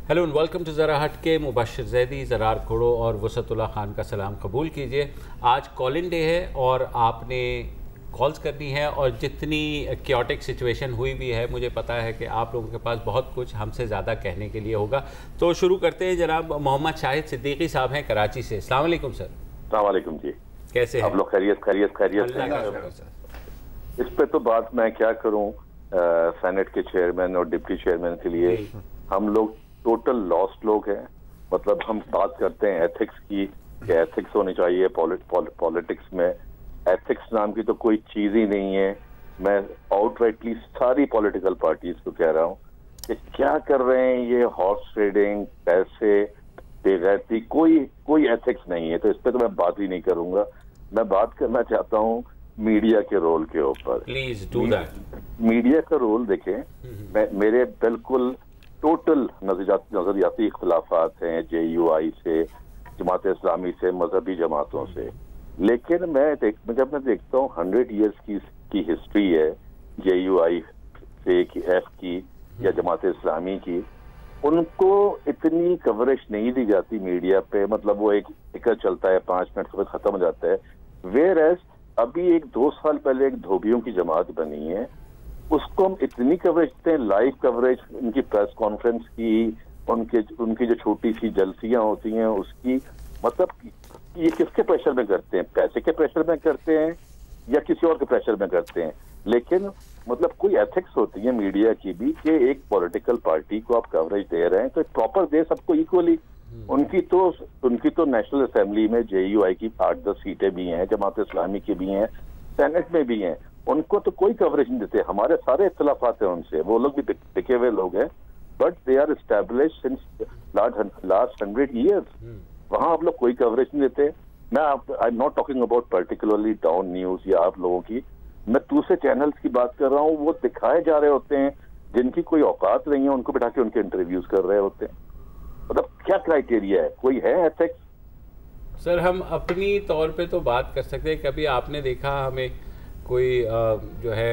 Hello and welcome to ज़रा हटके। मुबशर जैदी, ज़रार खोड़ो और वसतुल्लाह खान का सलाम कबूल कीजिए। आज कॉलिंग डे है और आपने कॉल्स करनी है, और जितनी क्योटिक सिचुएशन हुई भी है मुझे पता है कि आप लोगों के पास बहुत कुछ हमसे ज़्यादा कहने के लिए होगा। तो शुरू करते हैं। जनाब मोहम्मद शाहिद सिद्दीकी साहब हैं कराची से। अस्सलाम वालेकुम सर। अस्सलाम वालेकुम जी, कैसे हैं आप लोग? खैरियत हैं? इस पे तो बात मैं क्या करूं, सेनेट के चेयरमैन और डिप्टी चेयरमैन के लिए हम लोग टोटल लॉस्ट लोग हैं। मतलब हम बात करते हैं एथिक्स की, कि एथिक्स होनी चाहिए पॉलिटिक्स में। एथिक्स नाम की तो कोई चीज ही नहीं है। मैं आउटराइटली सारी पॉलिटिकल पार्टीज को कह रहा हूँ कि क्या कर रहे हैं ये, हॉर्स ट्रेडिंग, पैसे, बेगैरती, कोई एथिक्स नहीं है। तो इस पे तो मैं बात ही नहीं करूंगा। मैं बात करना चाहता हूँ मीडिया के रोल के ऊपर। Please do that. मीडिया का रोल देखें। मेरे बिल्कुल टोटल नजरियाती इख्तिलाफात हैं JUI से, जमात इस्लामी से, मजहबी जमातों से। लेकिन जब मैं देखता हूँ 100 ईयर्स की हिस्ट्री है JUI से की, F की या जमात इस्लामी की, उनको इतनी कवरेज नहीं दी जाती मीडिया पे। मतलब वो एक टिकर चलता है, 5 मिनट के बाद खत्म हो जाता है। वेयर एज अभी 1-2 साल पहले एक धोबियों की जमात बनी है, उसको हम इतनी कवरेज देते हैं, लाइव कवरेज, उनकी प्रेस कॉन्फ्रेंस की, उनकी जो छोटी सी जलसियां होती हैं उसकी। मतलब ये किसके प्रेशर में करते हैं? पैसे के प्रेशर में करते हैं या किसी और के प्रेशर में करते हैं? लेकिन मतलब कोई एथिक्स होती है मीडिया की भी कि एक पॉलिटिकल पार्टी को आप कवरेज दे रहे हैं तो प्रॉपर दे सबको इक्वली। उनकी तो नेशनल असेंबली में JUI की 8-10 सीटें भी हैं, जमात इस्लामी की भी हैं, सेनेट में भी हैं। उनको तो कोई कवरेज नहीं देते। हमारे सारे इख्तिलाफात हैं उनसे, वो लोग भी टिके हुए लोग हैं, but they are established since last 100 years. वहां आप लोग कोई कवरेज नहीं देते। I am not talking about particularly town news या आप लोगों की, मैं दूसरे चैनल्स की बात कर रहा हूँ। वो दिखाए जा रहे होते हैं जिनकी कोई औकात नहीं है, उनको बिठा के उनके इंटरव्यूज कर रहे होते हैं। मतलब क्या क्राइटेरिया है? कोई है एथिक्स? सर हम अपनी तौर पे तो बात कर सकते हैं। कभी आपने देखा हमें कोई जो है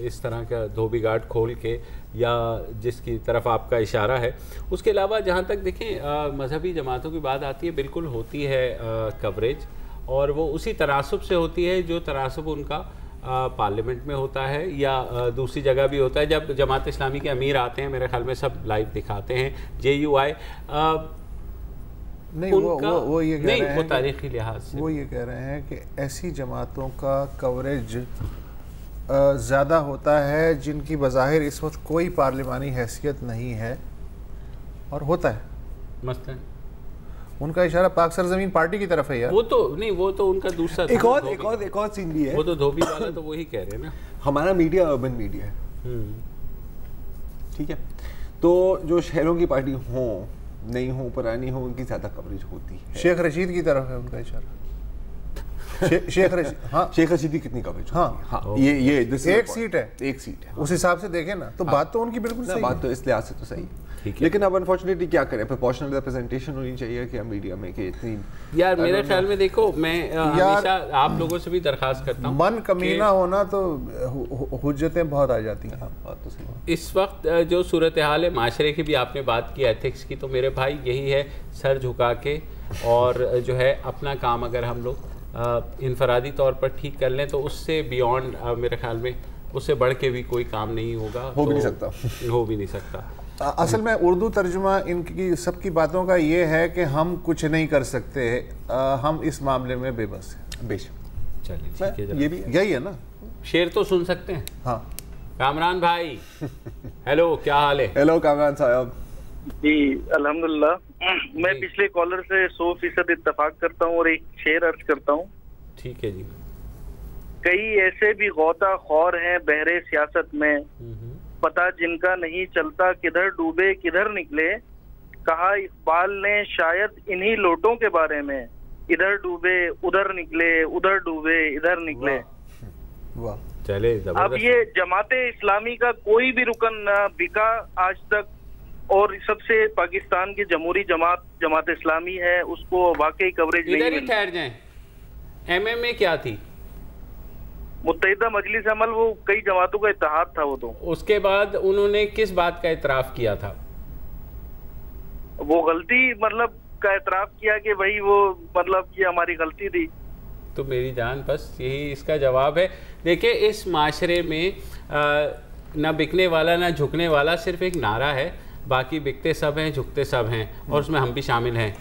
इस तरह का धोबी घाट खोल के, या जिसकी तरफ आपका इशारा है? उसके अलावा जहाँ तक देखें मजहबी जमातों की बात आती है, बिल्कुल होती है कवरेज, और वो उसी तनासब से होती है जो तनासब उनका पार्लियामेंट में होता है या दूसरी जगह भी होता है। जब जमात इस्लामी के अमीर आते हैं, मेरे ख्याल में सब लाइव दिखाते हैं। JUI नहीं, वो ये कह रहे हैं, वो तारीखी लिहाज से वो ये कह रहे हैं कि ऐसी जमातों का कवरेज ज़्यादा होता है जिनकी बज़ाहिर इस वक्त कोई पार्लिमानी हैसियत नहीं है, और होता है मसलन उनका इशारा पाक सरजमीन पार्टी की तरफ है यार। वो तो नहीं, वो तो उनका दूसरा एक और सीन भी है। वो तो धोबी वाला तो वही कह रहे हैं ना। हमारा मीडिया अर्बन मीडिया है, ठीक है? तो जो शहरों की पार्टी हो, नहीं हो, पुरानी हो, उनकी ज्यादा कवरेज होती है। शेख रशीद की तरफ है उनका इशारा। शेख रशीद, हाँ, शेख रशीद की कितनी कवरेज? हाँ, ये एक सीट है, एक सीट है। उस हिसाब से देखें ना तो बात तो उनकी बिल्कुल सही बात है। तो इस लिहाज से तो सही है। लेकिन अब अनफॉर्चुनेटली क्या करें, प्रोपोर्शनल रिप्रेजेंटेशन होनी चाहिए कि मीडिया में कि इतनी। यार मेरे ख्याल में देखो, मैं हमेशा आप लोगों से भी दरखास्त करता हूँ, मन कमीना होना तो हुज्जतें बहुत आ जाती हैं। बात तो सही। इस वक्त जो सूरत हाल है माशरे की, भी आपने बात की एथिक्स की, तो मेरे भाई यही है, सर झुका के और जो है अपना काम अगर हम लोग इनफरादी तौर पर ठीक कर लें तो उससे बियॉन्ड मेरे ख्याल में उससे बढ़ के भी कोई काम नहीं होगा, हो भी नहीं सकता। असल में उर्दू तर्जुमा इनकी सबकी बातों का ये है कि हम कुछ नहीं कर सकते, हम इस मामले में बेबस हैं। बेशक, चलिए ठीक है, ये भी यही है ना। शेर तो सुन सकते हैं। हाँ कामरान भाई, हेलो, क्या हाल है? हेलो कामरान साहब जी, अल्हम्दुलिल्लाह। मैं पिछले कॉलर से 100% इत्तेफाक करता हूँ और एक शेर अर्ज करता हूँ। ठीक है जी। कई ऐसे भी गौता खौर हैं बहरे सियासत में, पता जिनका नहीं चलता किधर डूबे किधर निकले। कहा इकबाल ने शायद इन्हीं लोटों के बारे में, इधर डूबे उधर निकले, उधर डूबे इधर निकले। वाह, चले। अब ये जमाते इस्लामी का कोई भी रुकन न बिका आज तक, और सबसे पाकिस्तान की जमहूरी जमात इस्लामी है, उसको वाकई कवरेज नहीं इधर ही ठहर जाएं। MMA क्या थी? मुत्तहिदा मजलिस अमल, वो कई जमातों का इत्तेहाद था वो तो। उसके बाद उन्होंने किस बात का इतराफ किया था? वो गलती मतलब का एतराफ किया कि भाई वो मतलब ये हमारी गलती थी। तो मेरी जान बस यही इसका जवाब है। देखिए इस माशरे में ना बिकने वाला ना झुकने वाला सिर्फ एक नारा है, बाकी बिकते सब हैं झुकते सब हैं, और उसमें हम भी शामिल हैं।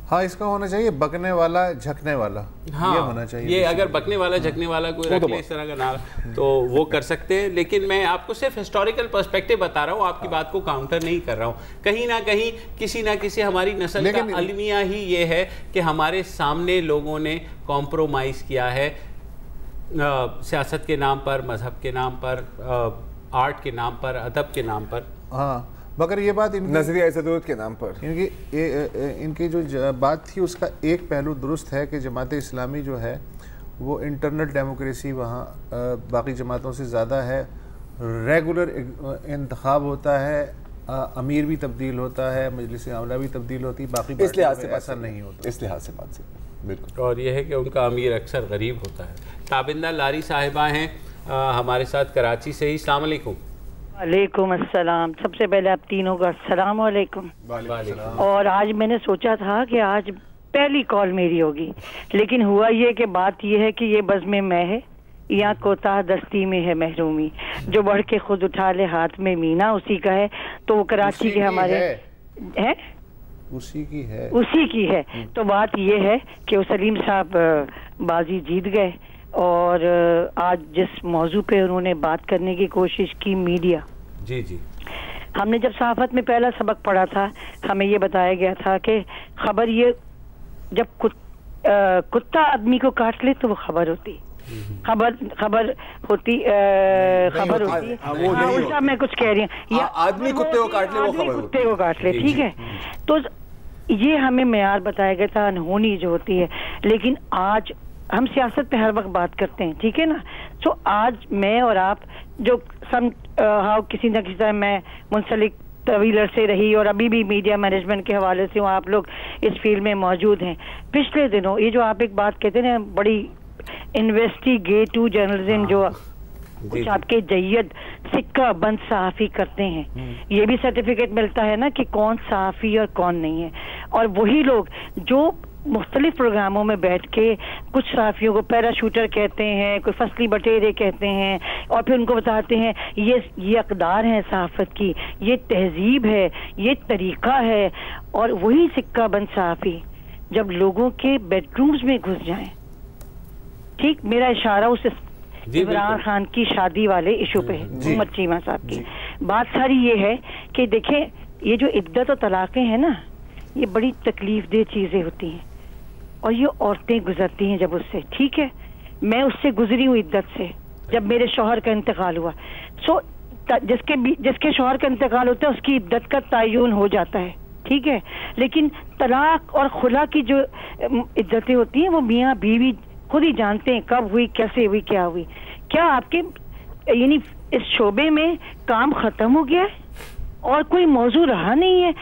हाँ, इसका होना चाहिए बकने वाला झकने वाला। हाँ, ये होना चाहिए। ये अगर बकने वाला झकने वाला कोई रख ले इस तरह का नारा तो वो कर सकते हैं। लेकिन मैं आपको सिर्फ हिस्टोरिकल पर्सपेक्टिव बता रहा हूँ, आपकी बात को काउंटर नहीं कर रहा हूँ। कहीं ना कहीं किसी ना किसी हमारी नस्ल का अलमिया ही ये है कि हमारे सामने लोगों ने कॉम्प्रोमाइज़ किया है सियासत के नाम पर, मजहब के नाम पर, आर्ट के नाम पर, अदब के नाम पर। हाँ, मगर ये बात नजरिया ज़रूरत के नाम पर इनकी जो बात थी उसका एक पहलू दुरुस्त है कि जमात इस्लामी जो है वो इंटरनल डेमोक्रेसी वहाँ बाकी जमातों से ज़्यादा है। रेगुलर इंतखाब होता है, अमीर भी तब्दील होता है, मजलिस आमला भी तब्दील होती है, बाकी इस लिहाज से ऐसा नहीं होता। इस लिहाज से बात से बिल्कुल। और यह है कि उनका अमीर अक्सर गरीब होता है। ताबिंदा लारी साहिबा हैं हमारे साथ कराची से ही। अस्सलाम वालेकुम। वालेकुम अस्सलाम। सबसे पहले आप तीनों का अस्सलाम वालेकुम। और आज मैंने सोचा था कि आज पहली कॉल मेरी होगी, लेकिन हुआ ये कि बात ये है कि ये बज़्म मैं है, यहाँ कोताह दस्ती में है महरूमी, जो बढ़ के खुद उठा ले हाथ में मीना उसी का है। तो वो कराची के हमारे हैं, उसी की है। तो बात ये है कि वो सलीम साहब बाजी जीत गए, और आज जिस मौजू पे उन्होंने बात करने की कोशिश की, मीडिया। जी हमने जब सहाफत में पहला सबक पढ़ा था, हमें ये बताया गया था कि खबर ये जब कुत्ता आदमी को काट ले तो वो खबर होती, खबर होती उल्टा मैं कुछ कह रही हूँ, या आदमी कुत्ते को काट ले वो खबर होती, कुत्ते को काट ले, ठीक है। तो ये हमें मेयार बताया गया था अनहोनी जो होती है। लेकिन आज हम सियासत पे हर वक्त बात करते हैं, ठीक है ना। तो आज मैं और आप जो किसी न किसी तरह मैं मुंसलिक तवील अरसे रही और अभी भी मीडिया मैनेजमेंट के हवाले से आप लोग इस फील्ड में मौजूद हैं। पिछले दिनों ये जो आप एक बात कहते हैं ना, बड़ी इन्वेस्टिगेटिव जर्नलिज्म जो कुछ आपके जय्यद सिक्का बंद सहाफ़ी करते हैं, ये भी सर्टिफिकेट मिलता है ना कि कौन सहाफ़ी और कौन नहीं है। और वही लोग जो मुख्तलिफ प्रोग्रामों में बैठ के कुछ सहाफ़ियों को पैराशूटर कहते हैं, कोई फसली बटेरे कहते हैं, और फिर उनको बताते हैं ये अक़दार है सहाफ़त की, ये तहजीब है, ये तरीक़ा है। और वही सिक्का बंद सहाफ़ी जब लोगों के बेडरूम्स में घुस जाएं, ठीक, मेरा इशारा उस इमरान खान की शादी वाले इशू पे है, उमर चीमा साहब की बात सारी ये है कि देखें, ये जो इद्दत और तलाक़ें हैं ना, ये बड़ी तकलीफ दे चीज़ें होती हैं, और ये औरतें गुजरती हैं जब उससे, ठीक है। मैं उससे गुजरी हूँ इद्दत से, जब मेरे शौहर का इंतकाल हुआ। सो जिसके शौहर का इंतकाल होता है उसकी इद्दत का तयन हो जाता है, ठीक है। लेकिन तलाक और खुला की जो इद्दतें होती हैं वो मियाँ बीवी खुद ही जानते हैं कब हुई, कैसे हुई, क्या हुई। क्या आपके यानी इस शोबे में काम खत्म हो गया है और कोई मौजू रहा नहीं है?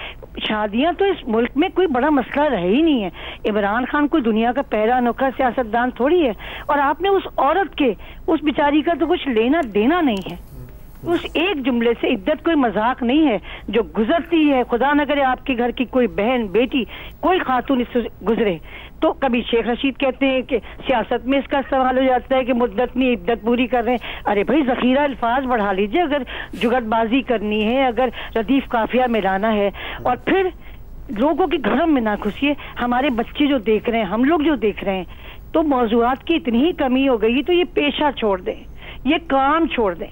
शादियां तो इस मुल्क में कोई बड़ा मसला रहा ही नहीं है। इमरान खान कोई दुनिया का पहला अनोखा सियासतदान थोड़ी है, और आपने उस औरत के, उस बेचारी का तो कुछ लेना देना नहीं है। उस एक जुमले से इद्दत कोई मजाक नहीं है जो गुजरती है। खुदा न करे आपके घर की कोई बहन, बेटी, कोई खातून इससे गुजरे तो कभी शेख रशीद कहते हैं कि सियासत में इसका सवाल हो जाता है कि मुद्दत में इद्दत पूरी कर रहे हैं। अरे भाई, जखीरा अल्फाज बढ़ा लीजिए अगर जुगतबाजी करनी है, अगर लतीफ काफिया मिलाना है, और फिर लोगों के घरों में ना घुसिए। हमारे बच्चे जो देख रहे हैं, हम लोग जो देख रहे हैं, तो मौजूआत की इतनी ही कमी हो गई तो ये पेशा छोड़ दें, ये काम छोड़ दें।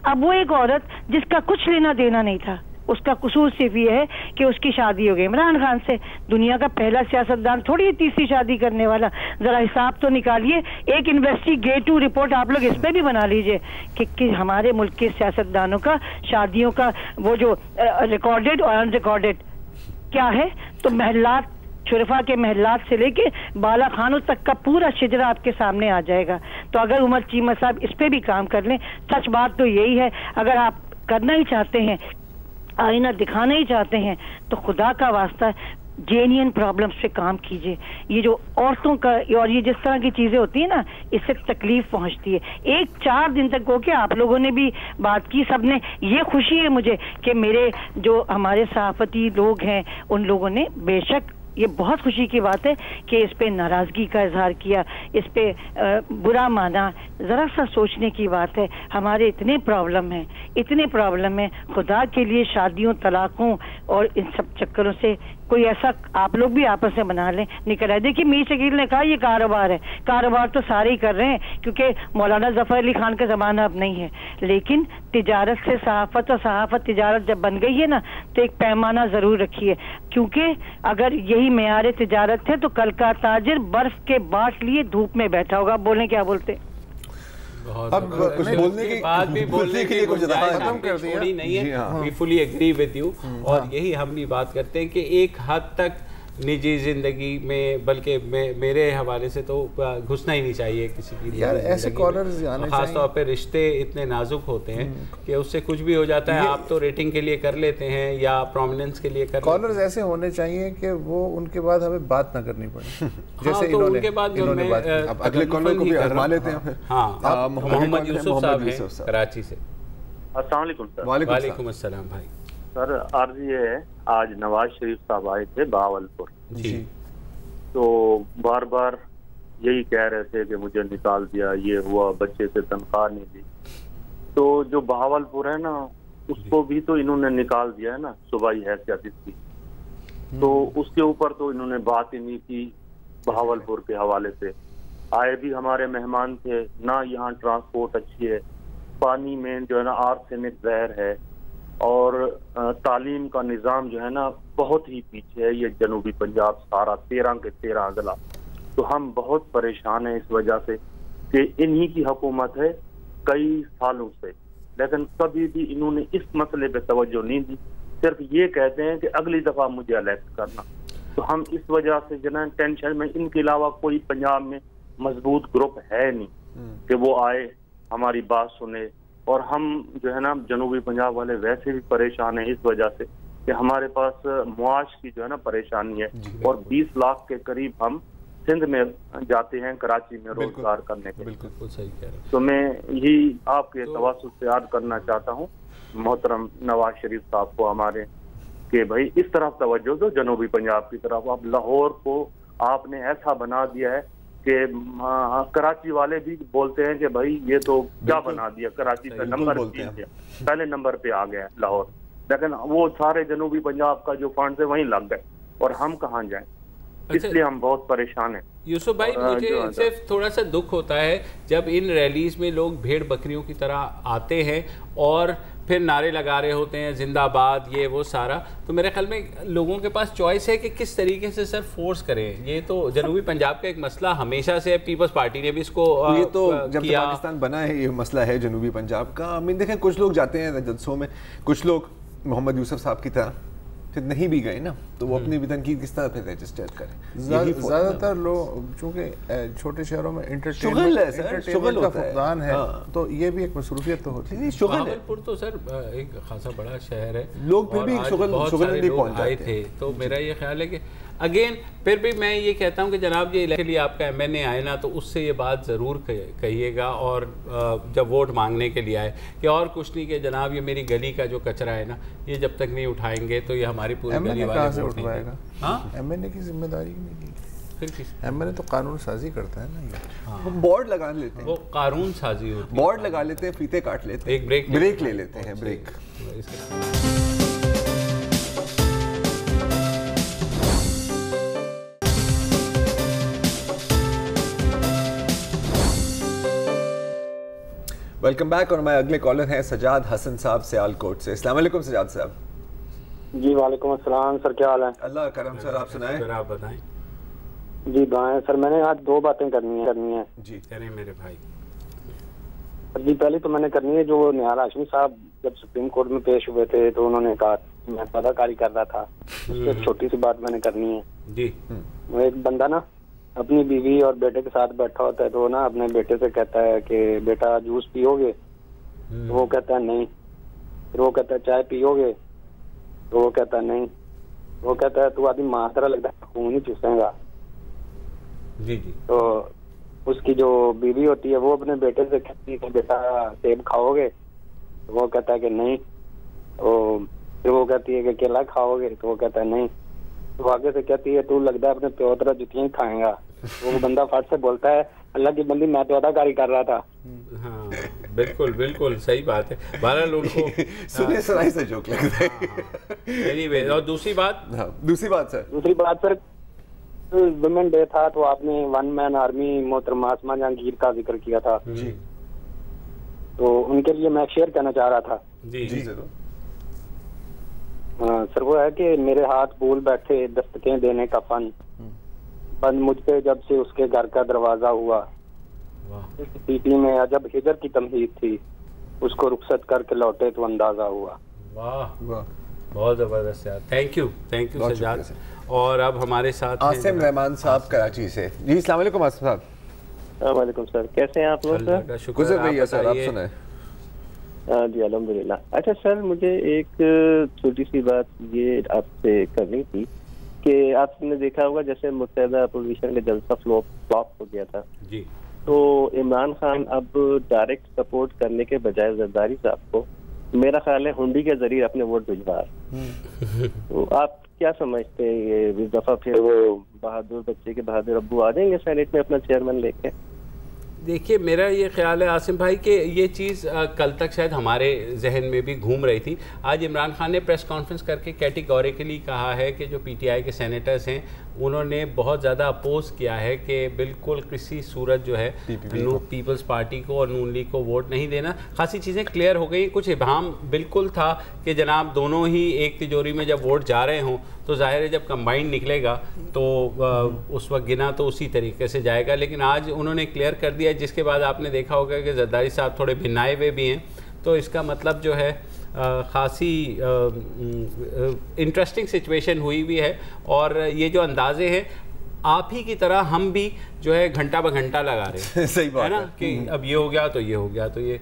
अब वो एक औरत जिसका कुछ लेना देना नहीं था, उसका कसूर सिर्फ ये है कि उसकी शादी हो गई इमरान खान से। दुनिया का पहला सियासतदान थोड़ी तीसरी शादी करने वाला। जरा हिसाब तो निकालिए, एक इन्वेस्टिगेटिव रिपोर्ट आप लोग इस पे भी बना लीजिए कि हमारे मुल्क के सियासतदानों का शादियों का वो जो रिकॉर्डेड और अनरिकॉर्डेड क्या है। तो महलात, शुरफा के महलात से लेके बाला खानों तक का पूरा शिजरा आपके सामने आ जाएगा। तो अगर उमर चीमा साहब इस पे भी काम कर लें, सच बात तो यही है, अगर आप करना ही चाहते हैं, आईना दिखाना ही चाहते हैं, तो खुदा का वास्ता जेन्युइन प्रॉब्लम्स पे काम कीजिए। ये जो औरतों का और ये जिस तरह की चीजें होती है ना, इससे तकलीफ पहुंचती है। 4 दिन तक हो के आप लोगों ने भी बात की, सबने, ये खुशी है मुझे कि मेरे जो हमारे सहाफती लोग हैं उन लोगों ने, बेशक ये बहुत खुशी की बात है कि इस पे नाराजगी का इजहार किया, इस पे बुरा माना। जरा सा सोचने की बात है, हमारे इतने प्रॉब्लम हैं, खुदा के लिए शादियों, तलाकों और इन सब चक्करों से कोई ऐसा आप लोग भी आपस में बना लें, निकल आए। देखिए मीर शकील ने कहा ये कारोबार है, कारोबार तो सारे ही कर रहे हैं क्योंकि मौलाना जफर अली खान का जमाना अब नहीं है, लेकिन तिजारत से सहाफत और सहाफत तिजारत जब बन गई है ना, तो एक पैमाना जरूर रखिए, क्योंकि अगर यही मेयार तिजारत है तो कल का ताजिर बर्फ के बाट लिए धूप में बैठा होगा। बोलें क्या बोलते? अब कुछ बोलने की बात भी बोलने के लिए कुछ खत्म कर दिया नहीं है। We fully agree with you, और यही हम भी बात करते हैं कि एक हद तक निजी जिंदगी में, बल्कि मेरे हवाले से तो घुसना ही नहीं चाहिए किसी की यार। ऐसे कॉलर्स आने खास तौर पे रिश्ते इतने नाजुक होते हैं कि उससे कुछ भी हो जाता है। आप तो रेटिंग के लिए कर लेते हैं या प्रोमिनेंस के लिए कर लेते हैं। कॉलर्स ऐसे होने चाहिए कि वो उनके बाद हमें बात ना करनी पड़े, जैसे तो उनके बाद जो मैं अगले कॉलर को भी आजमा लेते हैं। हाँ, मोहम्मद यूसुफ साहब हैं कराची से। अस्सलाम वालेकुम सर। वालेकुम अस्सलाम भाई। सर अर्ज ये है, आज नवाज शरीफ साहब आए थे बहावलपुर जी, तो बार बार यही कह रहे थे कि मुझे निकाल दिया, ये हुआ, बच्चे से तनख्वाह नहीं दी। तो जो बहावलपुर है ना, उसको भी तो इन्होंने निकाल दिया है ना, सूबाई हैसियत इसकी। तो उसके ऊपर तो इन्होंने बात ही नहीं की। बहावलपुर के हवाले से आए भी हमारे मेहमान थे ना, यहाँ ट्रांसपोर्ट अच्छी है, पानी में जो है ना आर्सेनिक जहर है, और तालीम का निज़ाम जो है ना बहुत ही पीछे है। ये जनूबी पंजाब सारा 13 के 13 अगला, तो हम बहुत परेशान हैं इस वजह से कि इन्हीं की हुकूमत है कई सालों से, लेकिन कभी भी इन्होंने इस मसले पे तवज्जो नहीं दी। सिर्फ ये कहते हैं कि अगली दफा मुझे इलेक्ट करना। तो हम इस वजह से जो है टेंशन में, इनके अलावा कोई पंजाब में मजबूत ग्रुप है नहीं कि वो आए हमारी बात सुने। और हम जो है ना जनूबी पंजाब वाले वैसे भी परेशान हैं इस वजह से कि हमारे पास मुआश की जो है ना परेशानी है, और 20 लाख के करीब हम सिंध में जाते हैं, कराची में रोजगार करने के। बिल्कुल सही कह रहे हैं। तो मैं यही आपके तवासुल से याद करना चाहता हूँ मोहतरम नवाज शरीफ साहब को हमारे, कि भाई इस तरफ तवज्जो दो, जनूबी पंजाब की तरफ। अब लाहौर को आपने ऐसा बना दिया है कि कराची वाले भी बोलते हैं कि भाई ये तो क्या बना दिया, कराची पे नंबर पहले नंबर पे आ गया लाहौर, लेकिन वो सारे जनूबी पंजाब का जो फंड है वहीं लग गए, और हम कहाँ जाएं। इसलिए हम बहुत परेशान हैं। यूसुफ भाई, मुझे सिर्फ थोड़ा सा दुख होता है जब इन रैलीज में लोग भेड़ बकरियों की तरह आते हैं और फिर नारे लगा रहे होते हैं जिंदाबाद, ये वो सारा। तो मेरे ख्याल में लोगों के पास चॉइस है कि किस तरीके से सर फोर्स करें। ये तो जनूबी पंजाब का एक मसला हमेशा से, पीपल्स पार्टी ने भी इसको ये तो जब से पाकिस्तान बना है ये मसला है जनूबी पंजाब का। देखें कुछ लोग जाते हैं जलसों में, कुछ लोग मोहम्मद यूसुफ साहब की तरह फिर नहीं भी गए ना, तो वो अपनी भी तनकीद किस तरह फिर रजिस्टर करें। ज़्यादातर लोग चूँकि छोटे शहरों में एंटरटेनमेंट का फुकदान है, तो ये भी एक मसरूफियत तो होती है। बहावलपुर तो सर एक खासा बड़ा शहर है, लोग फिर भी शुगल आए थे। तो मेरा ये ख्याल है कि अगेन फिर भी मैं ये कहता हूँ कि जनाब ये के लिए आपका MNA आए ना, तो उससे ये बात ज़रूर कहिएगा, और जब वोट मांगने के लिए आए कि और कुछ नहीं, कि जनाब ये मेरी गली का जो कचरा है ना, ये जब तक नहीं उठाएंगे तो ये हमारी पूरी गली वाले वोट नहीं देंगे। हाँ, MNA की जिम्मेदारी नहीं की, फिर किस MNA तो कानून साजी करता है ना। ये बोर्ड लगा लेते हैं, वो कानून साजी होती है, बोर्ड लगा लेते हैं, फीते काट लेते हैं, एक ब्रेक ले लेते हैं। Welcome back. और हमारे अगले कॉलर हैं सजाद हसन साहब सियालकोट से। अस्सलाम वालेकुम सजाद साहब। जी वालेकुम अस्सलाम सर, क्या हाल है? अल्लाह करम सर, आप सुनाएं। सर आप बताएं। जी बाएं सर, मैंने आज 2 बातें करनी है। जी करें मेरे भाई। जी पहले तो मैंने करनी है, जो निहाल हाशमी साहब जब सुप्रीम कोर्ट में पेश हुए थे तो उन्होंने कहा मैं पदाकारी कर रहा था, उससे एक छोटी सी बात मैंने करनी है। जी, वो एक बंदा ना अपनी बीवी और बेटे के साथ बैठा होता है, तो ना अपने बेटे से कहता है कि बेटा जूस पियोगे, तो वो कहता है नहीं। फिर वो कहता है चाय पियोगे, तो वो कहता है नहीं। वो कहता है तू आदि माँ तरह लगता है, खून ही चूसेगा। जी जी। तो उसकी जो बीवी होती है वो अपने बेटे से कहती है कि बेटा सेब खाओगे, तो वो कहता है कि नहीं। तो फिर वो कहती है कि केला खाओगे, तो वो कहता है नहीं। तो आगे से कहती है तू लगता है अपने प्यो तरह जुतियां ही खाएगा। तो वो बंदा फट से बोलता है अल्लाह की बंदी मैं तो अदाकारी कर रहा था। हाँ बिल्कुल बिल्कुल सही बात है। 12 लोगों को सुने सुनाई से जोक लगता है। एनीवे, और दूसरी बात दूसरी बात सर, वुमेन डे था तो आपने वन मैन आर्मी मोहतरमा आसमा जहांगीर का जिक्र किया था जी। तो उनके लिए मैं शेयर करना चाह रहा था। जी जी जरूर। सर वो है कि मेरे हाथ भूल बैठे दस्तकें देने का फन, बंद मुझ पे जब से उसके घर का दरवाजा हुआ। इस पीटी में अजब हिजर की तमहीद थी, उसको रुखसत करके लौटे तो अंदाजा हुआ। वाह वाह, बहुत जबरदस्त यार। Thank you Sajjad. और अब हमारे साथ आसिम रहमान साहब कराची से। जी अस्सलाम वालेकुम आसिम साहब। वालेकुम सर, कैसे हैं आप लोग सर? गुजर रही है सर, आप सुनाए। हाँ जी अल्हम्दुलिल्लाह। अच्छा सर, मुझे एक छोटी सी बात ये आपसे करनी थी कि आपने देखा होगा जैसे मुत्तहदा अपोजिशन का जलसा फ्लॉप हो गया था जी, तो इमरान खान अब डायरेक्ट सपोर्ट करने के बजाय जरदारी साहब को मेरा ख्याल है हुंडी के जरिए अपने वोट भिजवा रहे। तो आप क्या समझते हैं ये इस दफा फिर वो बहादुर बच्चे के बहादुर अब्बू आ जाएंगे सेनेट में अपना चेयरमैन लेके? देखिए मेरा ये ख्याल है आसिम भाई कि ये चीज़ कल तक शायद हमारे जहन में भी घूम रही थी। आज इमरान खान ने प्रेस कॉन्फ्रेंस करके कैटेगोरिकली कहा है कि जो पीटीआई के सेनेटर्स हैं उन्होंने बहुत ज़्यादा अपोज किया है कि बिल्कुल किसी सूरत जो है पीपल्स पार्टी को और नून लीग को वोट नहीं देना। खासी चीज़ें क्लियर हो गई। कुछ इबहम बिल्कुल था कि जनाब दोनों ही एक तिजोरी में जब वोट जा रहे हों तो जाहिर है जब कंबाइंड निकलेगा तो उस वक्त गिना तो उसी तरीके से जाएगा। लेकिन आज उन्होंने क्लियर कर दिया, जिसके बाद आपने देखा होगा कि जरदारी साहब थोड़े भिन्नाए हुए भी हैं। तो इसका मतलब जो है ख़ासी इंटरेस्टिंग सिचुएशन हुई भी है। और ये जो अंदाजे हैं आप ही की तरह हम भी जो है घंटा ब घंटा लगा रहे हैं सही बात है ना कि अब ये हो गया तो ये हो गया तो ये,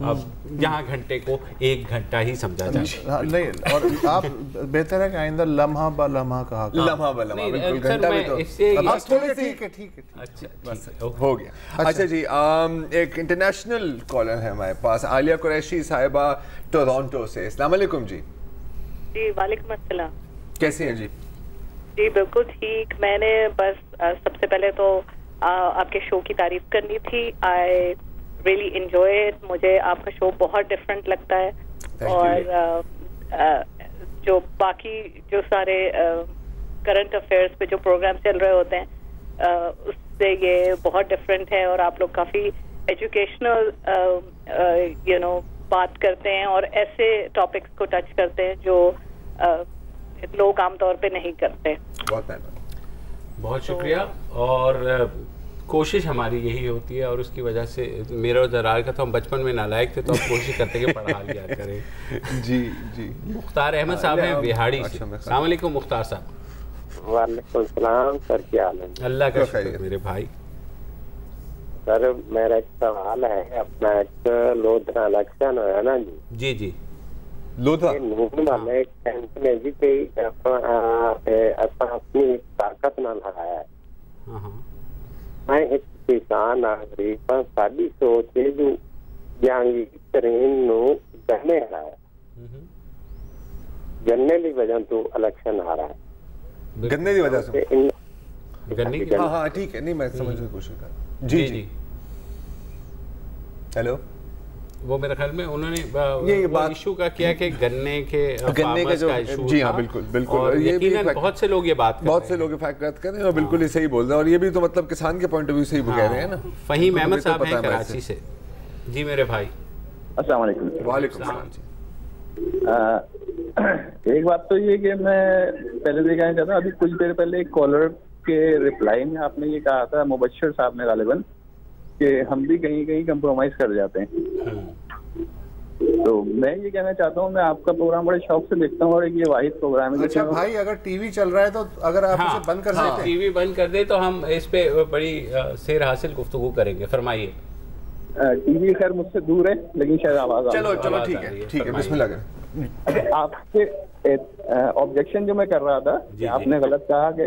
अब यहाँ घंटे को 1 घंटा ही समझा जाए। नहीं, और आप बेहतर है कि आइंदा लम्हा ब लम्हा कहा, लम्हा ब लम्हा, बिल्कुल घंटा भी तो ठीक है। अच्छा बस हो गया। अच्छा जी, एक इंटरनेशनल कॉलर है हमारे पास, आलिया कुरैशी साहिबा टोरंटो से। अस्सलाम वालेकुम जी। जी वालेकुम अस्सलाम। कैसी हैं जी? जी बिल्कुल ठीक। मैंने बस सबसे पहले तो आपके शो की तारीफ करनी थी। I really enjoy it. मुझे आपका शो बहुत डिफरेंट लगता है और जो बाकी जो सारे करंट अफेयर्स पे जो प्रोग्राम चल रहे होते हैं उससे ये बहुत डिफरेंट है और आप लोग काफ़ी एजुकेशनल बात करते हैं और ऐसे टॉपिक्स को टच करते हैं जो लोग आमतौर पे नहीं करते। बहुत शुक्रिया। और कोशिश हमारी यही होती है और उसकी वजह से मेरा और दरार का तो हम बचपन में नालायक थे तो अब कोशिश करते हैं कि पढ़ा लिया करें। जी जी। मुख्तार अहमद साहब हैं बिहाड़ी से। अस्सलाम वालेकुम मुख्तार साहब। वालेकुम सलाम सर, क्या हाल है? अल्लाह का शुक्र मेरे भाई। सर मेरा एक सवाल है, अपना एक लोधरा इलेक्शन है ना जी? जी जी। लोधरा नून वाले ने जी अपनी ताकत ना लगाया है। मैं एक किसान नागरिक पर साड़ी सोच है जो जहांगीर गन्ने आ रहा है, गन्ने की वजह तो इलेक्शन आ रहा है। गन्ने की वजह से? गन्ने की? हाँ ठीक है, नहीं मैं समझने की कोशिश कर रहा। जी जी। हेलो, वो मेरे ख्याल में उन्होंने ये बात इशू का किया कि गन्ने का जो इशू। जी हाँ बिल्कुल बिल्कुल। और ये भी बहुत से लोग ये बात कर बहुत से लोग फैक्ट कर रहे हैं और बिल्कुल ही सही बोल रहे हैं और ये भी तो मतलब किसान के पॉइंट ऑफ व्यू से ही कह रहे हैं ना। फहीम अहमद साहब हैं कराची से। जी मेरे भाई। अस्सलाम वालेकुम। वालेकुम सलाम जी। एक बात तो ये कि मैं पहले देखना चाहता हूँ, अभी कुछ देर पहले एक कॉलर के रिप्लाई में आपने ये कहा था, मुबश्शिर साहब ने गालिबन, कि हम भी कहीं कहीं कंप्रोमाइज कर जाते हैं। तो मैं ये कहना चाहता हूँ, मैं आपका प्रोग्राम बड़े शौक से देखता हूँ और ये वाहिद प्रोग्राम है। अच्छा भाई, अगर टीवी चल रहा है तो अगर आप इसे बंद कर सकते हैं? टीवी बंद कर दे तो हम इस पे बड़ी सेर हासिल गुफ्तगू करेंगे। फरमाइए। टीवी खैर मुझसे दूर है लेकिन शायद आवाज चलो ठीक है बिस्मिल्लाह करें। आपके ऑब्जेक्शन जो मैं कर रहा था कि आपने गलत कहा कि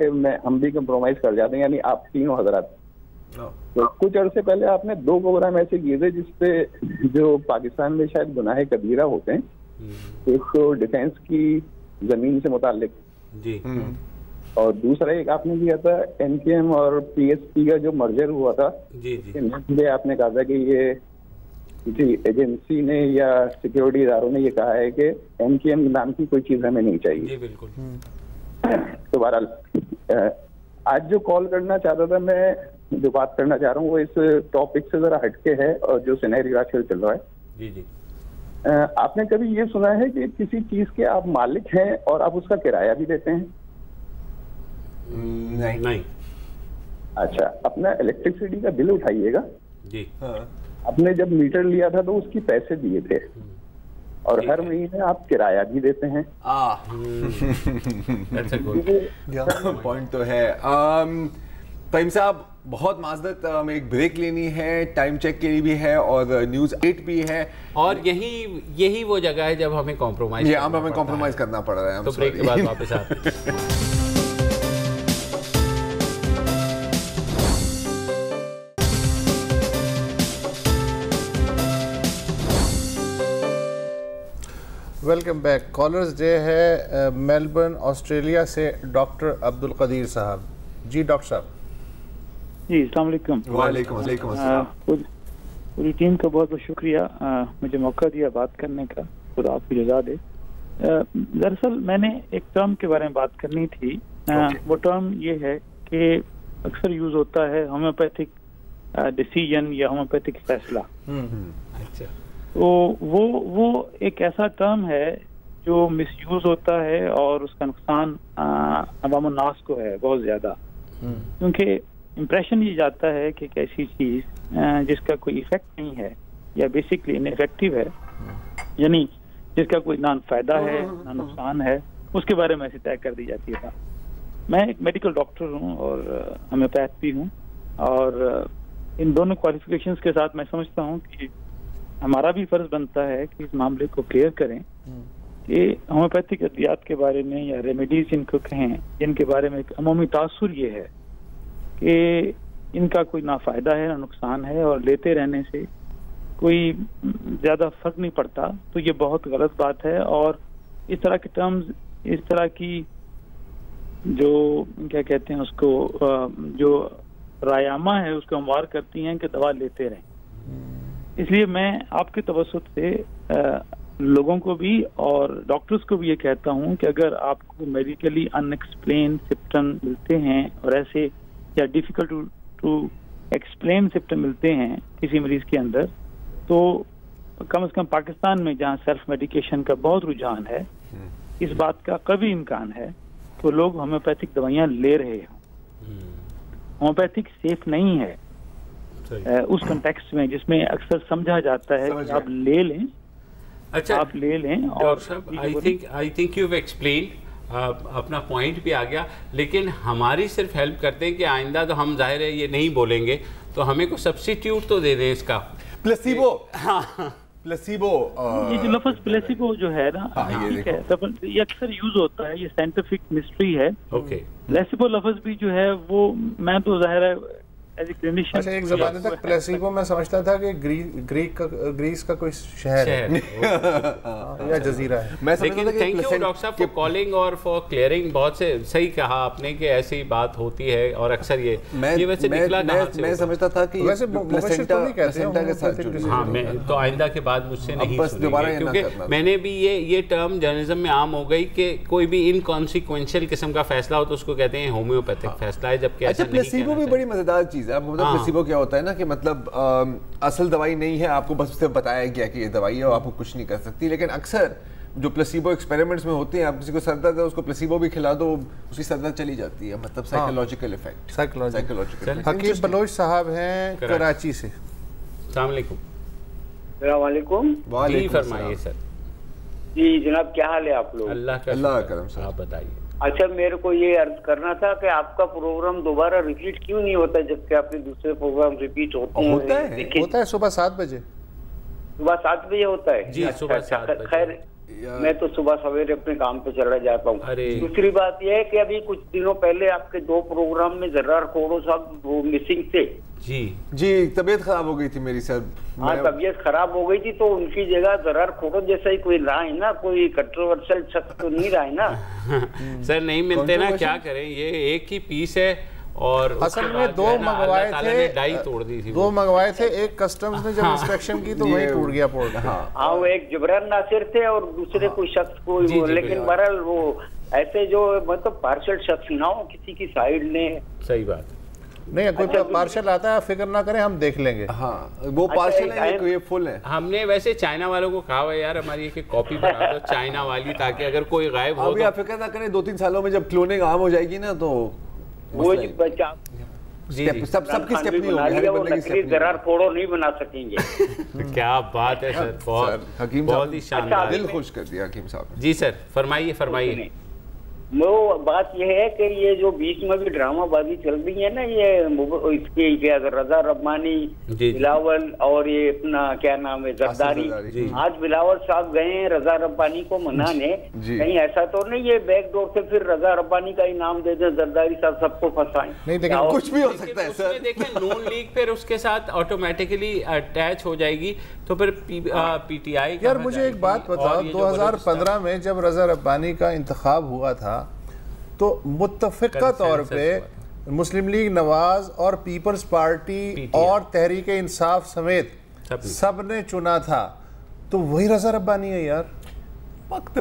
हम भी कंप्रोमाइज कर जाते हैं, यानी आप तीनों हजरात। तो कुछ अरसे पहले आपने 2 प्रोग्राम ऐसे किए थे जिसपे जो पाकिस्तान में शायद गुनाह कबीरा होते हैं, एक तो डिफेंस की जमीन से मुताल्लिक जी, और दूसरा एक आपने किया था एनकेएम और पीएसपी का जो मर्जर हुआ था जी जी, आपने कहा था कि ये किसी एजेंसी ने या सिक्योरिटी इदारों ने ये कहा है कि एनकेएम नाम की कोई चीज हमें नहीं चाहिए जी, बिल्कुल। तो बहरहाल आज जो कॉल करना चाहता था मैं, जो बात करना चाह रहा हूँ वो इस टॉपिक से जरा हटके है और जो सिनेरियो आजकल चल रहा है जी जी। आपने कभी ये सुना है कि किसी चीज के आप मालिक हैं और आप उसका किराया भी देते हैं? नहीं। अच्छा, अपना इलेक्ट्रिसिटी का बिल उठाइएगा जी। आपने जब मीटर लिया था तो उसकी पैसे दिए थे और हर महीने आप किराया भी देते हैं। पॉइंट तो है। फहीम साहब बहुत माजरत, हमें एक ब्रेक लेनी है, टाइम चेक के लिए भी है और न्यूज़ 8 भी है, और यही वो जगह है जब हमें कॉम्प्रोमाइज करना पड़ रहा है। तो ब्रेक के बाद वापस आते हैं। Welcome back. कॉलर्स डे है मेलबर्न ऑस्ट्रेलिया से डॉक्टर अब्दुल कदीर साहब। जी डॉक्टर साहब। जी अस्सलाम वालेकुम। वालेकुम अस्सलाम। पूरी टीम का बहुत बहुत शुक्रिया मुझे मौका दिया बात करने का, खुदा आपकी रज़ा दे। दरअसल मैंने एक टर्म के बारे में बात करनी थी। वो टर्म ये है कि अक्सर यूज होता है होम्योपैथिक डिसीजन या होम्योपैथिक फैसला। अच्छा। तो वो एक ऐसा टर्म है जो मिसयूज होता है और उसका नुकसान अवाम नास को है बहुत ज्यादा, क्योंकि इम्प्रेशन ये जाता है कि एक ऐसी चीज जिसका कोई इफेक्ट नहीं है या बेसिकली इनइफेक्टिव है, यानी जिसका कोई ना फायदा है ना नुकसान है, उसके बारे में ऐसे तय कर दी जाती है। मैं एक मेडिकल डॉक्टर हूँ और होम्योपैथ भी हूँ, और इन दोनों क्वालिफिकेशंस के साथ मैं समझता हूँ कि हमारा भी फर्ज बनता है कि इस मामले को क्लियर करें कि होम्योपैथिक अद्वियात के बारे में या रेमेडीज जिनको कहें, जिनके बारे में एक अमूमी तासुर ये है कि इनका कोई ना फायदा है ना नुकसान है और लेते रहने से कोई ज्यादा फर्क नहीं पड़ता, तो ये बहुत गलत बात है। और इस तरह के टर्म्स, इस तरह की जो क्या कहते हैं उसको, जो रायामा है उसको हमवार करती हैं कि दवा लेते रहें। इसलिए मैं आपके तवज्जुह से लोगों को भी और डॉक्टर्स को भी ये कहता हूँ कि अगर आपको मेडिकली अनएक्सप्लेन सिम्पटम मिलते हैं और ऐसे या डिफिकल्ट टू एक्सप्लेन सिम्पटम मिलते हैं किसी मरीज के अंदर, तो कम से कम पाकिस्तान में जहाँ सेल्फ मेडिकेशन का बहुत रुझान है, इस बात का कभी इम्कान है कि लोग होम्योपैथिक दवाइयाँ ले रहे हों। होम्योपैथिक सेफ नहीं है उस कंटेक्स्ट में जिसमें अक्सर समझा जाता है कि आप ले लें। अच्छा, आप ले लें। और I think you have explained, अपना पॉइंट भी आ गया, लेकिन हमारी सिर्फ हेल्प करते हैं कि आइंदा तो हम जाहिर है ये नहीं बोलेंगे, तो हमें को सब्स्टिट्यूट तो दे दें इसका। प्लेसिबो। हाँ, प्लेसिबो। ये जो लफ्ज प्लेसिबो जो है ना, ठीक है, ये अक्सर यूज होता है, ये साइंटिफिक मिस्ट्री है। ओके। प्लेसिबो लफ्ज भी जो है वो, मैं तो जाहिर है एज ए क्लिनिशियन, अच्छा, एक ज़माने तक प्लेसिबो मैं समझता था कि ग्रीस का कोई शहर है या जजीरा है। लेकिन थैंक यू डॉक्टर साहब फॉर कॉलिंग और फॉर क्लियरिंग। बहुत से सही कहा आपने कि ऐसी बात होती है और अक्सर ये वैसे निकला कहाँ से? मैं समझता था कि वैसे प्लेसेंटा के साथ जुड़ी। हाँ, मैं तो आइंदा के बाद मुझसे नहीं सुनेंगे, क्योंकि मैंने भी ये टर्म जर्नलिज्म में आम हो गई कि कोई भी इनकॉन्सिक्वेंशियल किस्म का फैसला हो तो उसको कहते हैं होम्योपैथिक फैसला है, जबकि अच्छा प्लेसिबो भी बड़ी मजेदार चीज है। आपको मतलब प्लेसिबो क्या होता है ना कि मतलब असल दवाई नहीं है, आपको बस उससे बताया गया कि ये दवाई है और आपको कुछ नहीं कर सकती। लेकिन अक्सर जो प्लेसिबो एक्सपेरिमेंट्स में होते हैं, आप किसी को सर दर्द है उसको प्लेसिबो भी खिला दो, उसकी सर दर्द चली जाती है। मतलब साइकोलॉजिकल इफेक्ट। साइकोलॉजिकल। हकीम बलोच साहब हैं कराची से। अस्सलाम वालेकुम। अस्सलाम वालेकुम। जी फरमाइए सर। जी जनाब, क्या हाल है आप लोग? अल्लाह का करम सर, आप बताइए। अच्छा, मेरे को ये अर्ज करना था कि आपका प्रोग्राम दोबारा रिपीट क्यों नहीं होता, जबकि आपके दूसरे प्रोग्राम रिपीट होते हैं? होता है सुबह 7 बजे। सुबह 7 बजे होता है? जी सुबह 7 बजे। खैर मैं तो सुबह सवेरे अपने काम पे चला जाता हूँ। दूसरी बात यह है कि अभी कुछ दिनों पहले आपके 2 प्रोग्राम में जर्रार खोड़ो साहब वो मिसिंग थे। जी तबीयत खराब हो गई थी मेरी सर। हाँ तबीयत खराब हो गई थी, तो उनकी जगह जर्रार खोड़ो जैसा ही कोई रहा है ना, कोई कंट्रोवर्शियल शख्स तो नहीं रहा है ना। सर नहीं मिलते ना, क्या करें, ये एक ही पीस है। और असल में 2 मंगवाए थे, डाई तोड़ दी थी। 2 मंगवाए थे, एक कस्टम्स ने जब इंस्पेक्शन की तो वही टूट गया पोर्ट। हाँ वो एक जबरान नासिर थे और दूसरे कोई शख्स कोई, लेकिन बहरहाल वो ऐसे जो मतलब पार्शल शख्स ना हो किसी की साइड ने। सही बात नहीं, कोई पार्शल आता है फिक्र ना करें, हम देख लेंगे। हाँ वो पार्शल है, ये फुल है। हमने वैसे चाइना वालों को कहा है यार हमारी एक कॉपी बना दो चाइना वाली, ताकि अगर कोई गायब हो अभी आप फिक्र ना करें, 2-3 सालों में जब क्लोनिंग आम हो जाएगी ना तो वो बच्चा सबकी स्टेपनी होगी, जर्रार खोड़ो नहीं बना सकेंगे। क्या बात है सर, बहुत ही शानदार, दिल खुश कर दिया हकीम साहब। जी सर फरमाइए। वो बात यह है कि ये जो बीच में भी ड्रामाबाजी चल रही है ना, ये इसके क्या रजा रब्बानी, बिलावल और ये अपना क्या नाम है जरदारी। आज बिलावल साहब गए हैं रजा रब्बानी को मनाने, कहीं ऐसा तो नहीं है बैकडोर से फिर रजा रब्बानी का ही नाम दे दें, जरदारी साहब सबको फंसाएं? नहीं देखिए, कुछ भी हो सकता है सर। देखें नून लीग फिर उसके साथ ऑटोमेटिकली अटैच हो जाएगी, तो फिर पीटीआई। यार मुझे एक बात बताओ, 2015 में जब रजा रब्बानी का इंतखाब हुआ था तो मुत्तफ़िका तौर पे मुस्लिम लीग नवाज और पीपल्स पार्टी और तहरीक इंसाफ समेत सब ने चुना था, तो वही रजा रब्बानी है यार।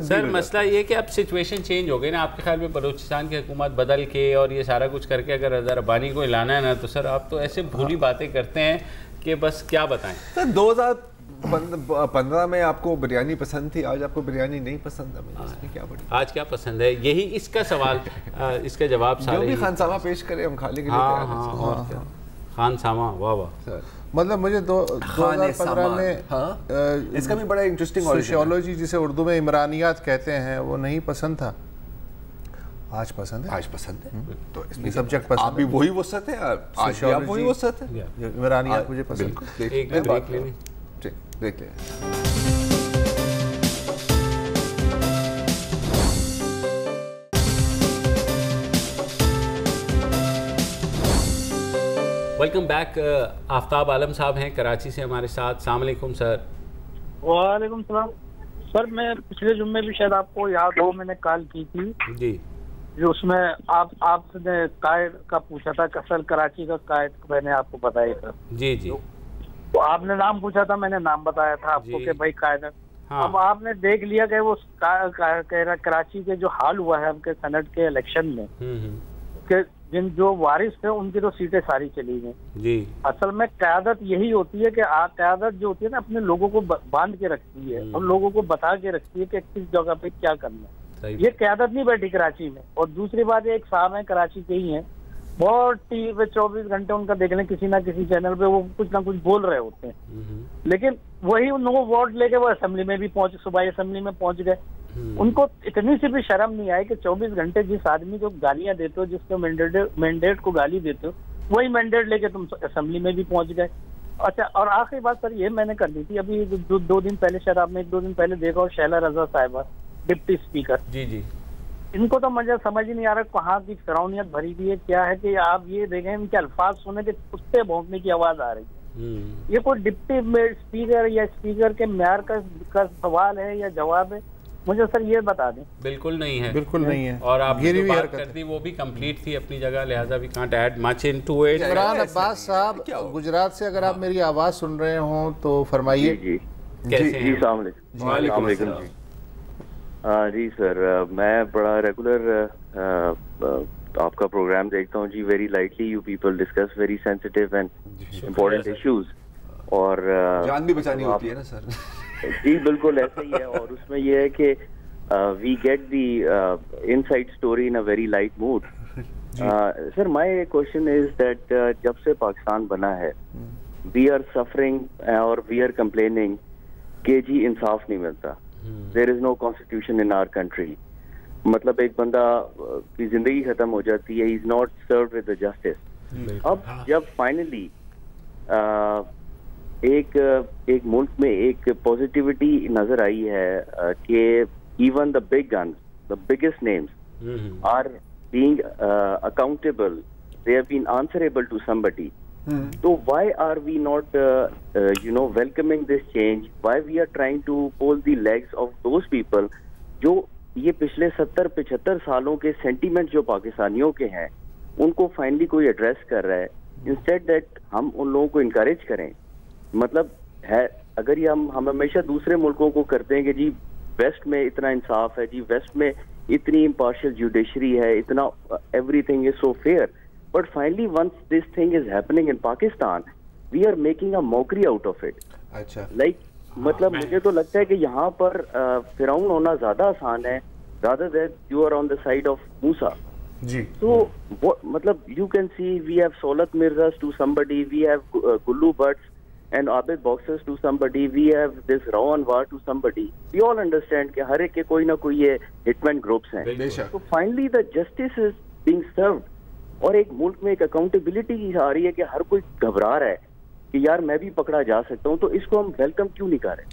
सर मसला ये कि अब सिचुएशन चेंज हो गई ना, आपके ख्याल में बलूचिस्तान की हुकूमत बदल के और ये सारा कुछ करके अगर रजा रब्बानी को लाना है ना, तो सर आप तो ऐसे भूली बातें करते हैं कि बस क्या बताएं। सर 2015 में आपको बिरयानी पसंद थी, आज आपको बिरयानी नहीं पसंद है, इसमें क्या बड़ी आज क्या पसंद है, यही इसका सवाल इसका जवाब जो भी खानसामा पेश करे हम खाने के लिए तैयार हैं। खानसामा, वाह वाह। मतलब मुझे 2015 में इसका भी बड़ा इंटरेस्टिंग सोशियोलॉजी जिसे उर्दू में इमरानियात कहते हैं वो नहीं पसंद था, आज पसंद है। आज पसंद है तो इसमें सब्जेक्ट पसंद, आप भी वही वसत है, आज भी आप वही वसत है। इमरानियात मुझे पसंद है। एक ब्रेक लेने, देख ले। Welcome back. आफ्ताब आलम साहब हैं कराची से हमारे साथ। अस्सलाम वालेकुम सर। वालेकुम सलाम सर। मैं पिछले जुम्मे भी शायद आपको याद हो, मैंने कॉल की थी जी, जो उसमें आपने कायद का पूछा था, कसल कराची का कायद मैंने आपको बताया था। जी जी। तो आपने नाम पूछा था, मैंने नाम बताया था आपको कि भाई कायद। हाँ। अब आपने देख लिया कि वो कराची के जो हाल हुआ है आपके सेनेट के इलेक्शन में, कि जिन जो वारिस थे उनकी तो सीटें सारी चली गई जी। असल में क़यादत यही होती है कि क़यादत जो होती है ना, अपने लोगों को बांध के रखती है और लोगों को बता के रखती है कि किस जगह पे क्या करना है। ये क़यादत नहीं बैठी कराची में। और दूसरी बात, एक साहब है कराची के ही है, बहुत टीवी पे 24 घंटे उनका देख लें, किसी ना किसी चैनल पे वो कुछ ना कुछ बोल रहे होते हैं, लेकिन वही उनको वोट लेके वो असेंबली में भी पहुंचे, सुबह असेंबली में पहुंच गए। उनको इतनी सी भी शर्म नहीं आई कि 24 घंटे जिस आदमी को गालियां देते हो, जिसको मैंडेट को गाली देते हो, वही मैंडेट लेके तुम असेंबली में भी पहुंच गए। अच्छा, और आखिरी बात सर ये मैंने कर दी थी अभी 2 दिन पहले, शायद आपने 1-2 दिन पहले देखा, और शैला रजा साहिबा डिप्टी स्पीकर, जी जी, इनको तो मुझे समझ ही नहीं आ रहा कहाँ की फिरौनियत भरी हुई है, क्या है कि आप ये देखें इनके अल्फाज सुने के कुत्ते भौंकने की आवाज आ रही है। ये कोई डिप्टी स्पीकर या स्पीकर के म्यार का सवाल है या जवाब है, मुझे सर ये बता दें। बिल्कुल नहीं है, बिल्कुल नहीं है। और आपने जो बात कर दी वो भी कंप्लीट थी अपनी जगह, लिहाजा we can't add much into it. Imran Abbas sahab Gujarat से अगर आप मेरी आवाज सुन रहे हो तो फरमाइए। जी कैसे हैं? वालेकुम जी। जी सर, मैं बड़ा रेगुलर आपका प्रोग्राम देखता हूँ जी। Very lightly you people discuss very sensitive and important issues, और जान भी बचानी होती है ना सर। जी बिल्कुल ऐसा ही है। और उसमें यह है कि we get the inside story in a very light mood. Sir my question is that जब से पाकिस्तान बना है, वी आर सफरिंग और वी आर कंप्लेनिंग कि जी इंसाफ नहीं मिलता। There is no constitution in our country. मतलब एक बंदा की जिंदगी खत्म हो जाती है, he is not served with the justice. अब जब फाइनली एक मुल्क में एक पॉजिटिविटी नजर आई है कि even the big guns, the biggest names are being accountable, they have been answerable to somebody. So why are we not welcoming this change? Why we are trying to pull the legs of those people जो ये पिछले 70-75 सालों के sentiment जो पाकिस्तानियों के हैं उनको फाइनली कोई एड्रेस कर रहा है, इंस्टेड दैट हम उन लोगों को इनकरेज करें. मतलब है, अगर ये हम हमेशा दूसरे मुल्कों को करते हैं कि जी वेस्ट में इतना इंसाफ है, जी वेस्ट में इतनी इम्पार्शियल जुडिशरी है, इतना everything is so fair, but finally once this thing is happening in Pakistan we are making a mockery out of it. अच्छा, लाइक मतलब मुझे तो लगता है कि यहाँ पर फिरौन होना ज्यादा आसान है rather than you are on the side of Musa. Ji. So मतलब you can see we have Solat Mirzas to somebody, we have Gullu Butts and Abid Boxers to somebody, we have this Rawan War to somebody. We all understand कि हर एक के कोई ना कोई ये hitman groups हैं. So finally the justice is being served. और एक मुल्क में एक अकाउंटेबिलिटी आ रही है कि हर कोई घबरा रहा है कि यार मैं भी पकड़ा जा सकता हूँ, तो इसको हम वेलकम क्यों नहीं कर रहे?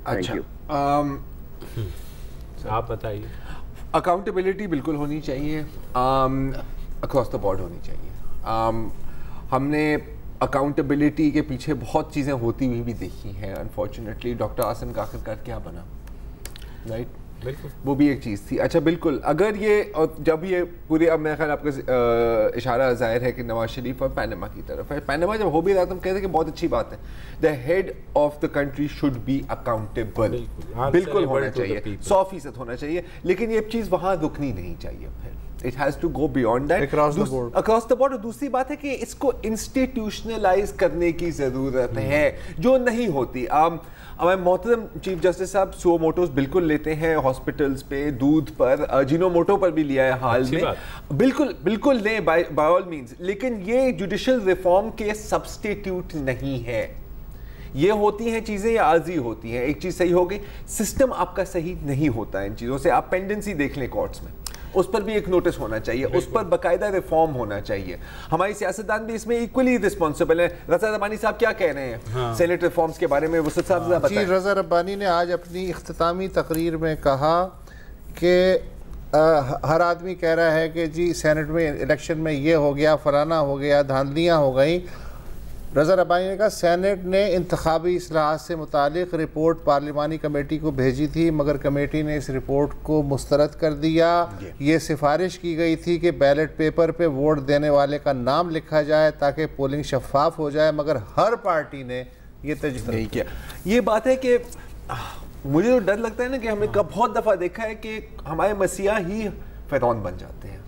अच्छा, आप बताइए. अकाउंटेबिलिटी बिल्कुल होनी चाहिए, अक्रॉस द बोर्ड होनी चाहिए. हमने अकाउंटेबिलिटी के पीछे बहुत चीज़ें होती हुई भी देखी हैं. अनफॉर्चुनेटली डॉक्टर आसिम का आखिरकार क्या बना, राइट? बिल्कुल, वो भी एक चीज़ थी. अच्छा, बिल्कुल, अगर ये और जब ये पूरे, अब मेरा ख्याल आपका इशारा जाहिर है कि नवाज शरीफ और पैनामा की तरफ है. पैनामा जब हो भी रहा तो हम कहते हैं कि बहुत अच्छी बात है, the head of the country should be accountable. बिल्कुल होना चाहिए, 100% होना चाहिए, लेकिन ये चीज़ वहाँ रुकनी नहीं चाहिए. फिर it has to go beyond that, across the board. और दूसरी बात है कि इसको इंस्टीट्यूशनलाइज करने की ज़रूरत है, जो नहीं होती. हमारे मोहतरम चीफ जस्टिस साहब सुओ मोटोस बिल्कुल लेते हैं हॉस्पिटल्स पे, दूध पर, जिनोमोटो पर भी लिया है हाल में. बिल्कुल लें बाय ऑल मींस, लेकिन ये जुडिशल रिफॉर्म के सब्स्टिट्यूट नहीं है. ये होती हैं चीज़ें, या आर्जी होती हैं. एक चीज़ सही हो गई, सिस्टम आपका सही नहीं होता है इन चीज़ों से. आप पेंडेंसी देख लें कोर्ट्स में, उस पर भी एक नोटिस होना चाहिए, उस पर बाकायदा रिफॉर्म होना चाहिए. हमारी सियासतदान भी इसमें इक्वली रिस्पॉन्सिबल है. रज़ा रब्बानी साहब क्या कह रहे हैं सेनेट रिफॉर्म्स के बारे में? वो साहब जी, रज़ा रब्बानी ने आज अपनी इख्तितामी तकरीर में कहा कि हर आदमी कह रहा है कि जी सेनेट में इलेक्शन में ये हो गया, फलाना हो गया, धांधलियाँ हो गई. रज़ा रब्बानी ने कहा सेनेट ने इंतखाबी इस्लाहात से मुतालिक रिपोर्ट पार्लिमानी कमेटी को भेजी थी, मगर कमेटी ने इस रिपोर्ट को मुस्तरद कर दिया. ये सिफारिश की गई थी कि बैलेट पेपर पे वोट देने वाले का नाम लिखा जाए ताकि पोलिंग शफाफ हो जाए, मगर हर पार्टी ने ये तजवीज़ नहीं किया. ये बात है कि मुझे तो डर लगता है ना कि हमने बहुत दफ़ा देखा है कि हमारे मसीहा ही फिरौन बन जाते हैं.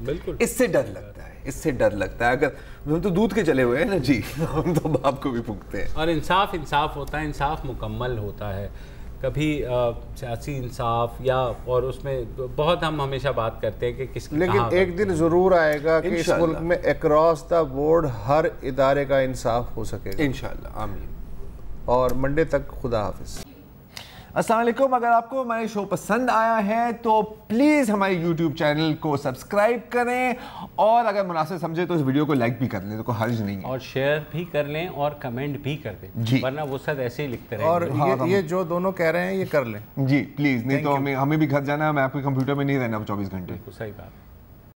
बिल्कुल, इससे डर लगता है, इससे डर लगता है. अगर हम तो दूध के चले हुए हैं ना जी, हम तो बाप को भी फूंकते हैं. और इंसाफ होता है, इंसाफ मुकम्मल होता है. कभी सियासी इंसाफ या और उसमें बहुत हम हमेशा बात करते हैं कि किसकी, लेकिन एक दिन ज़रूर आएगा कि इस मुल्क में अक्रॉस द बोर्ड हर इदारे का इंसाफ हो सकेगा, इंशाल्लाह, आमीन. और मंडे तक खुदा हाफिज़. अस्सलाम वालेकुम. अगर आपको हमारे शो पसंद आया है तो प्लीज़ हमारे यूट्यूब चैनल को सब्सक्राइब करें, और अगर मुनासिब समझे तो इस वीडियो को लाइक भी कर लें, तो कोई हर्ज नहीं है. और शेयर भी कर लें और कमेंट भी कर दें, वरना वो सब ऐसे ही लिखते रहेंगे. और ये जो दोनों कह रहे हैं ये कर लें जी प्लीज़, नहीं तो हमें भी घर जाना है. मैं आपके कंप्यूटर में नहीं रहना 24 घंटे. सही बात.